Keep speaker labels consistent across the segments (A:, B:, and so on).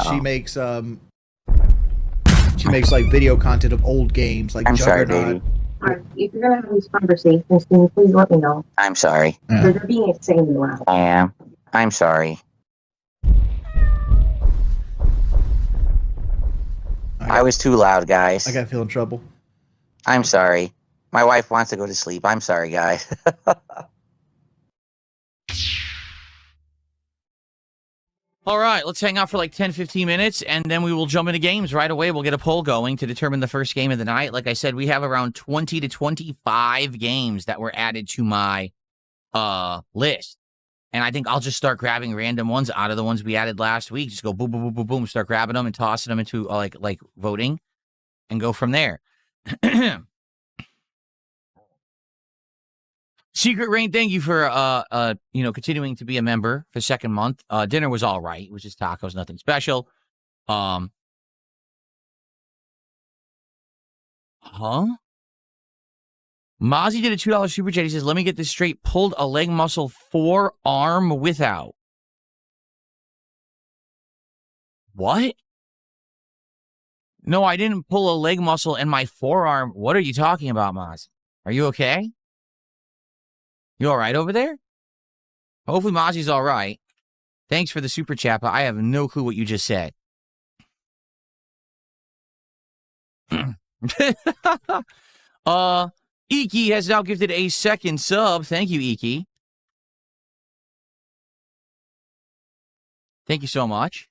A: she makes like video content of old games like
B: I'm sorry,
A: Juggernaut.
B: baby.
C: Alright, if you're gonna have these conversations, can you please let me know?
B: I'm sorry.
C: Because they're being insanely loud.
B: I am. I'm sorry. I was too loud, guys.
A: I gotta feel in trouble.
B: I'm sorry. My wife wants to go to sleep. I'm sorry, guys.
D: All right, let's hang out for like 10, 15 minutes, and then we will jump into games right away. We'll get a poll going to determine the first game of the night. Like I said, we have around 20 to 25 games that were added to my list. And I think I'll just start grabbing random ones out of the ones we added last week. Just go boom, boom, boom, boom, boom, start grabbing them and tossing them into like voting and go from there. Secret Rain, thank you for continuing to be a member for the second month. Dinner was all right. It was just tacos, nothing special. Huh? Mozzie did a $2 super chat. He says, let me get this straight. Pulled a leg muscle forearm without. What? No, I didn't pull a leg muscle in my forearm. What are you talking about, Moz? Are you okay? You all right over there? Hopefully Mozzie's all right. Thanks for the super chat, but I have no clue what you just said. Iki has now gifted a second sub. Thank you, Iki. Thank you so much.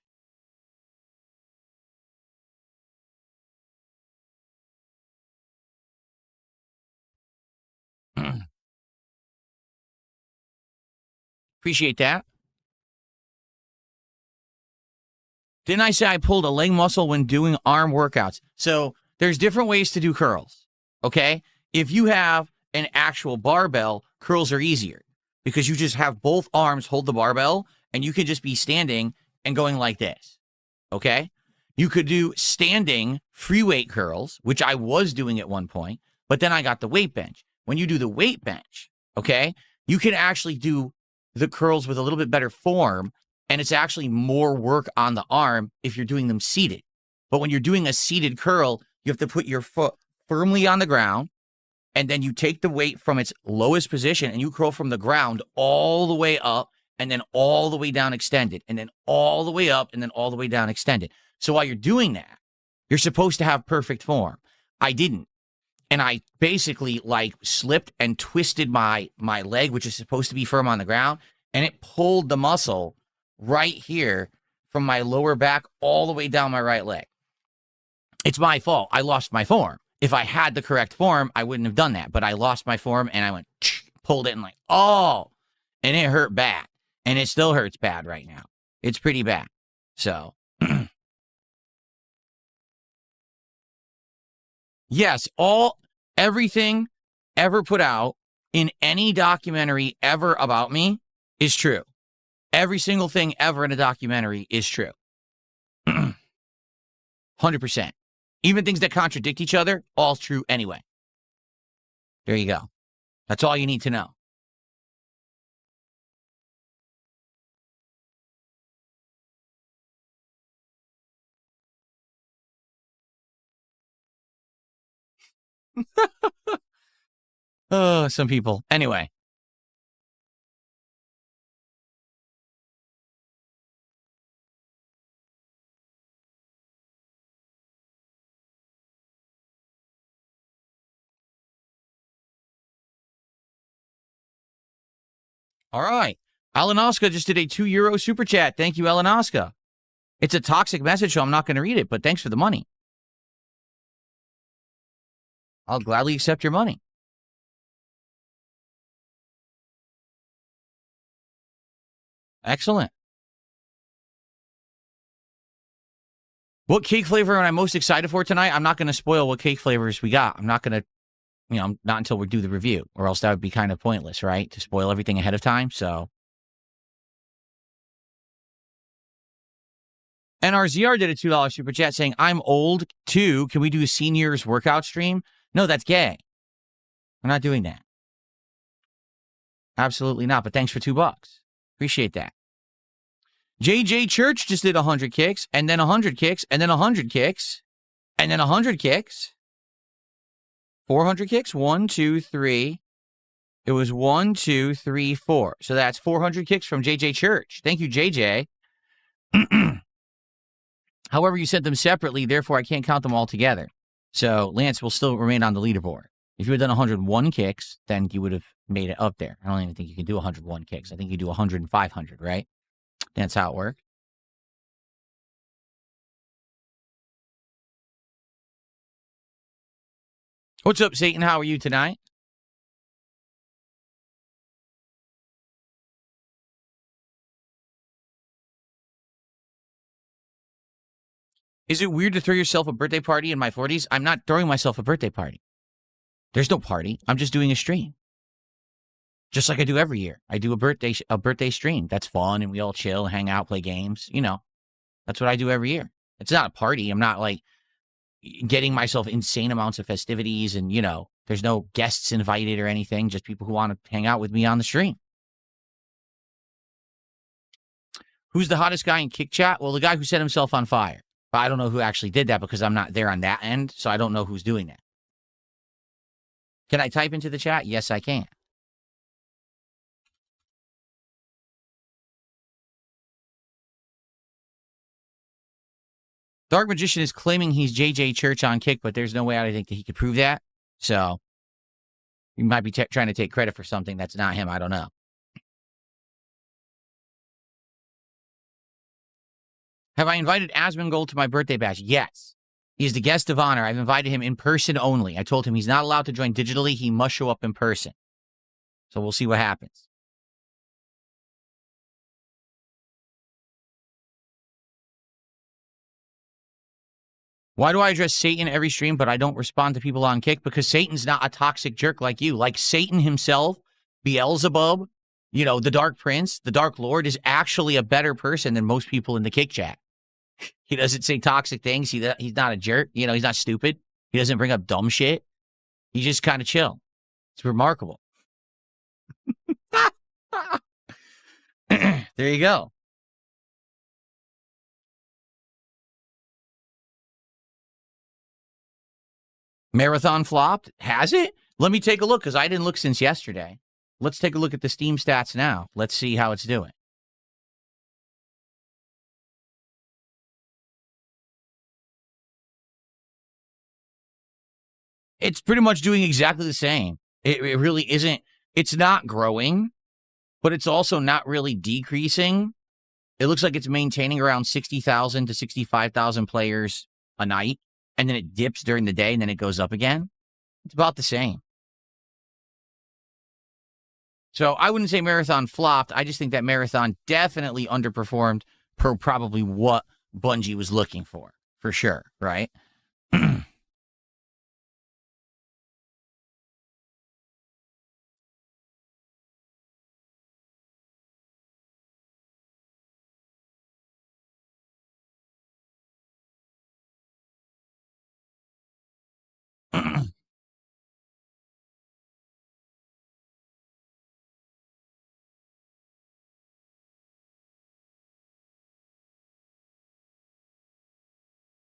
D: Appreciate that. Didn't I say I pulled a leg muscle when doing arm workouts? So there's different ways to do curls, okay? If you have an actual barbell, curls are easier because you just have both arms hold the barbell and you can just be standing and going like this, okay? You could do standing free weight curls, which I was doing at one point, but then I got the weight bench. When you do the weight bench, okay, you can actually do the curls with a little bit better form, and it's actually more work on the arm if you're doing them seated. But when you're doing a seated curl, you have to put your foot firmly on the ground, and then you take the weight from its lowest position, and you curl from the ground all the way up, and then all the way down extended, and then all the way up, and then all the way down extended. So while you're doing that, you're supposed to have perfect form. I didn't. And I basically like slipped and twisted my leg, which is supposed to be firm on the ground, and it pulled the muscle right here from my lower back all the way down my right leg. It's my fault. I lost my form. If I had the correct form, I wouldn't have done that. But I lost my form, and I went, pulled it, and like, oh, and it hurt bad. And it still hurts bad right now. It's pretty bad. So, yes, everything ever put out in any documentary ever about me is true. Every single thing ever in a documentary is true. 100%. Even things that contradict each other, all true anyway. There you go. That's all you need to know. Oh, some people. Anyway. All right. Alanoska just did a €2 super chat. Thank you, Alanoska. It's a toxic message, so I'm not going to read it, but thanks for the money. I'll gladly accept your money. Excellent. What cake flavor am I most excited for tonight? I'm not going to spoil what cake flavors we got. I'm not going to, not until we do the review, or else that would be kind of pointless, right? To spoil everything ahead of time, so. NRZR did a $2 super chat saying, I'm old too. Can we do a seniors workout stream? No, that's gay. We're not doing that. Absolutely not, but thanks for $2. Appreciate that. JJ Church just did 100 kicks, and then 100 kicks, and then 100 kicks, and then 100 kicks. 400 kicks? 1, 2, 3. It was 1, 2, 3, 4. So that's 400 kicks from JJ Church. Thank you, JJ. However, you sent them separately, therefore I can't count them all together. So Lance will still remain on the leaderboard. If you had done 101 kicks, then you would have made it up there. I don't even think you can do 101 kicks. I think you do 100 and 500, right? That's how it worked. What's up, Satan? How are you tonight? Is it weird to throw yourself a birthday party in my 40s? I'm not throwing myself a birthday party. There's no party. I'm just doing a stream. Just like I do every year. I do a birthday stream. That's fun, and we all chill, hang out, play games. You know, that's what I do every year. It's not a party. I'm not like getting myself insane amounts of festivities, and you know, there's no guests invited or anything. Just people who want to hang out with me on the stream. Who's the hottest guy in Kick Chat? Well, the guy who set himself on fire. But I don't know who actually did that because I'm not there on that end, so I don't know who's doing that. Can I type into the chat? Yes, I can. Dark Magician is claiming he's JJ Church on Kick, but there's no way I think that he could prove that. So he might be trying to take credit for something that's not him. I don't know. Have I invited Asmongold to my birthday bash? Yes. He's the guest of honor. I've invited him in person only. I told him he's not allowed to join digitally. He must show up in person. So we'll see what happens. Why do I address Satan every stream, but I don't respond to people on Kick? Because Satan's not a toxic jerk like you. Like Satan himself, Beelzebub, you know, the Dark Prince, the Dark Lord is actually a better person than most people in the Kick Chat. He doesn't say toxic things. He's not a jerk. You know, he's not stupid. He doesn't bring up dumb shit. He's just kind of chill. It's remarkable. There you go. Marathon flopped? Has it? Let me take a look because I didn't look since yesterday. Let's take a look at the Steam stats now. Let's see how it's doing. It's pretty much doing exactly the same. It really isn't. It's not growing, but it's also not really decreasing. It looks like it's maintaining around 60,000 to 65,000 players a night, and then it dips during the day, and then it goes up again. It's about the same. So I wouldn't say Marathon flopped. I just think that Marathon definitely underperformed per probably what Bungie was looking for sure, right?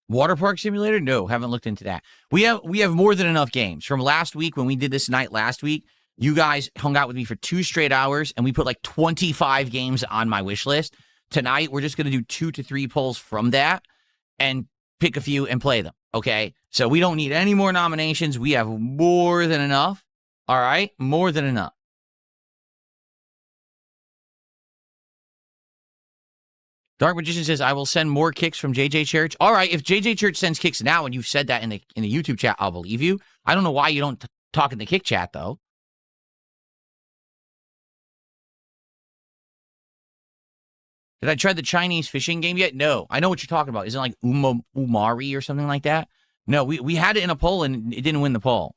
D: Water Park Simulator? No, haven't looked into that. We have more than enough games. From last week, when we did this night last week, you guys hung out with me for 2 straight hours, and we put like 25 games on my wish list. Tonight, we're just going to do 2 to 3 polls from that and pick a few and play them, okay? So we don't need any more nominations. We have more than enough, all right? More than enough. Dark Magician says, I will send more kicks from JJ Church. All right, if JJ Church sends kicks now and you've said that in the YouTube chat, I'll believe you. I don't know why you don't talk in the kick chat, though. Did I try the Chinese fishing game yet? No. I know what you're talking about. Isn't it like Umari or something like that? No, we had it in a poll and it didn't win the poll.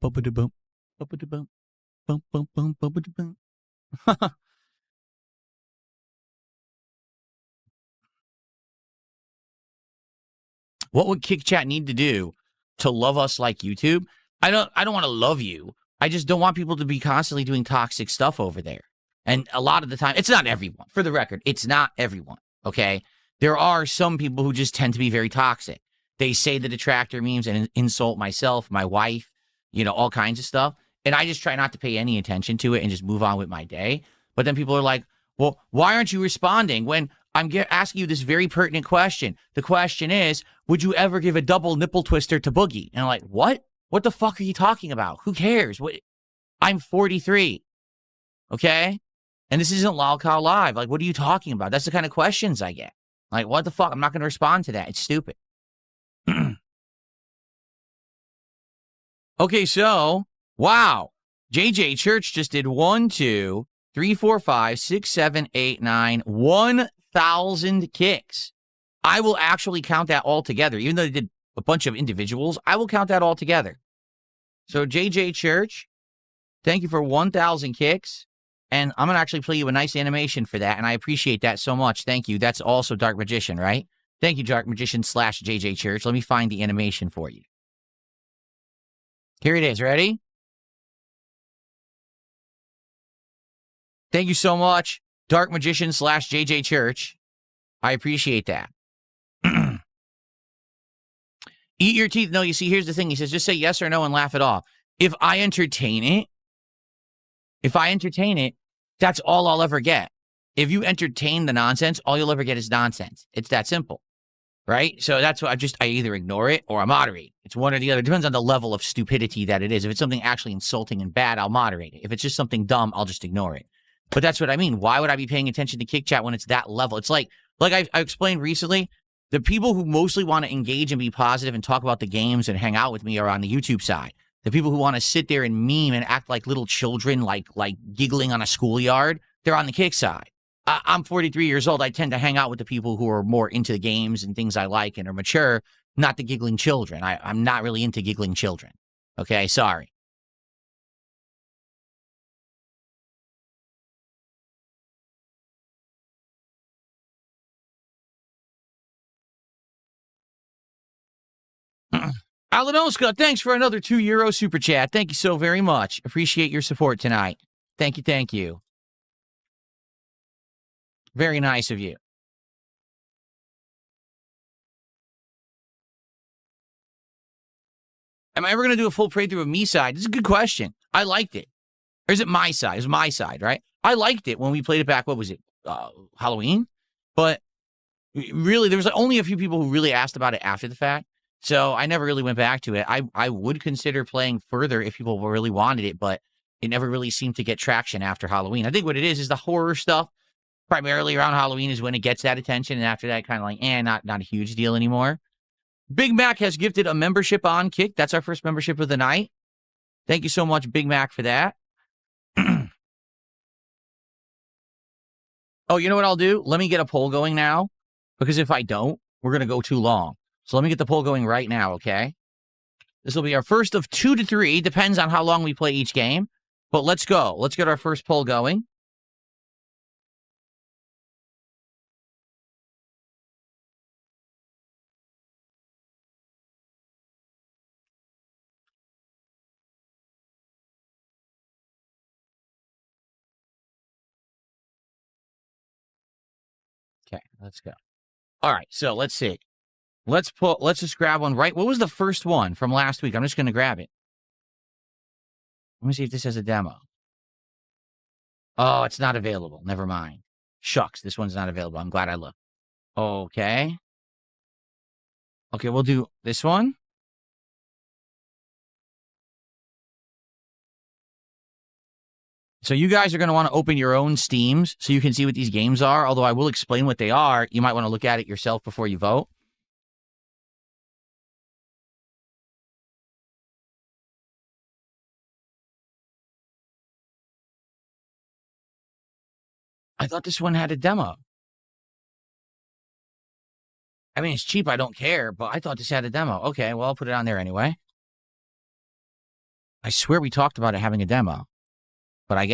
D: Bum-ba-da-bum. Bum-ba-da-bum. Bum-bum-bum. Bum-ba-da-bum. What would Kick Chat need to do to love us like YouTube? I don't want to love you. I just don't want people to be constantly doing toxic stuff over there. And a lot of the time, it's not everyone. For the record, it's not everyone, okay? There are some people who just tend to be very toxic. They say the detractor memes and insult myself, my wife, you know, all kinds of stuff. And I just try not to pay any attention to it and just move on with my day. But then people are like, well, why aren't you responding when I'm asking you this very pertinent question? The question is, would you ever give a double nipple twister to Boogie? And I'm like, what? What the fuck are you talking about? Who cares? I'm 43, okay? And this isn't Lolcow Live. Like, what are you talking about? That's the kind of questions I get. Like, what the fuck? I'm not going to respond to that. It's stupid. Okay, so, wow. JJ Church just did 1, 2, 3, 4, 5, 6, 7, 8, 9, 1,000 kicks. I will actually count that all together. Even though they did a bunch of individuals, I will count that all together. So, JJ Church, thank you for 1,000 kicks. And I'm going to actually play you a nice animation for that. And I appreciate that so much. Thank you. That's also Dark Magician, right? Thank you, Dark Magician / JJ Church. Let me find the animation for you. Here it is. Ready? Thank you so much, Dark Magician / JJ Church. I appreciate that. Eat your teeth. No, you see, here's the thing. He says, just say yes or no and laugh it off. If I entertain it, that's all I'll ever get. If you entertain the nonsense, all you'll ever get is nonsense. It's that simple, right? So that's what I either ignore it or I moderate. It's one or the other. It depends on the level of stupidity that it is. If it's something actually insulting and bad, I'll moderate it. If it's just something dumb, I'll just ignore it. But that's what I mean. Why would I be paying attention to Kick Chat when it's that level? It's like I explained recently, the people who mostly want to engage and be positive and talk about the games and hang out with me are on the YouTube side. The people who want to sit there and meme and act like little children, like giggling on a schoolyard, they're on the Kick side. I'm 43 years old. I tend to hang out with the people who are more into the games and things I like and are mature, not the giggling children. I'm not really into giggling children. Okay, sorry. Alanoska, thanks for another €2 super chat. Thank you so very much. Appreciate your support tonight. Thank you, thank you. Very nice of you. Am I ever going to do a full playthrough of me side? This is a good question. I liked it. Or is it my side? It's my side, right? I liked it when we played it back. What was it? Halloween? But really, there was only a few people who really asked about it after the fact. So I never really went back to it. I would consider playing further if people really wanted it, but it never really seemed to get traction after Halloween. I think what it is the horror stuff, primarily around Halloween, is when it gets that attention. And after that, kind of like, not a huge deal anymore. Big Mac has gifted a membership on Kick. That's our first membership of the night. Thank you so much, Big Mac, for that. Oh, you know what I'll do? Let me get a poll going now, because if I don't, we're going to go too long. So let me get the poll going right now, okay? This will be our first of 2 to 3. Depends on how long we play each game. But let's go. Let's get our first poll going. Okay, let's go. All right, so let's see. Let's just grab one right. What was the first one from last week? I'm just going to grab it. Let me see if this has a demo. Oh, it's not available. Never mind. Shucks, this one's not available. I'm glad I looked. Okay. Okay, we'll do this one. So you guys are going to want to open your own Steams so you can see what these games are. Although I will explain what they are. You might want to look at it yourself before you vote. I thought this one had a demo. I mean, it's cheap. I don't care, but I thought this had a demo. Okay, well, I'll put it on there anyway. I swear we talked about it having a demo, but I guess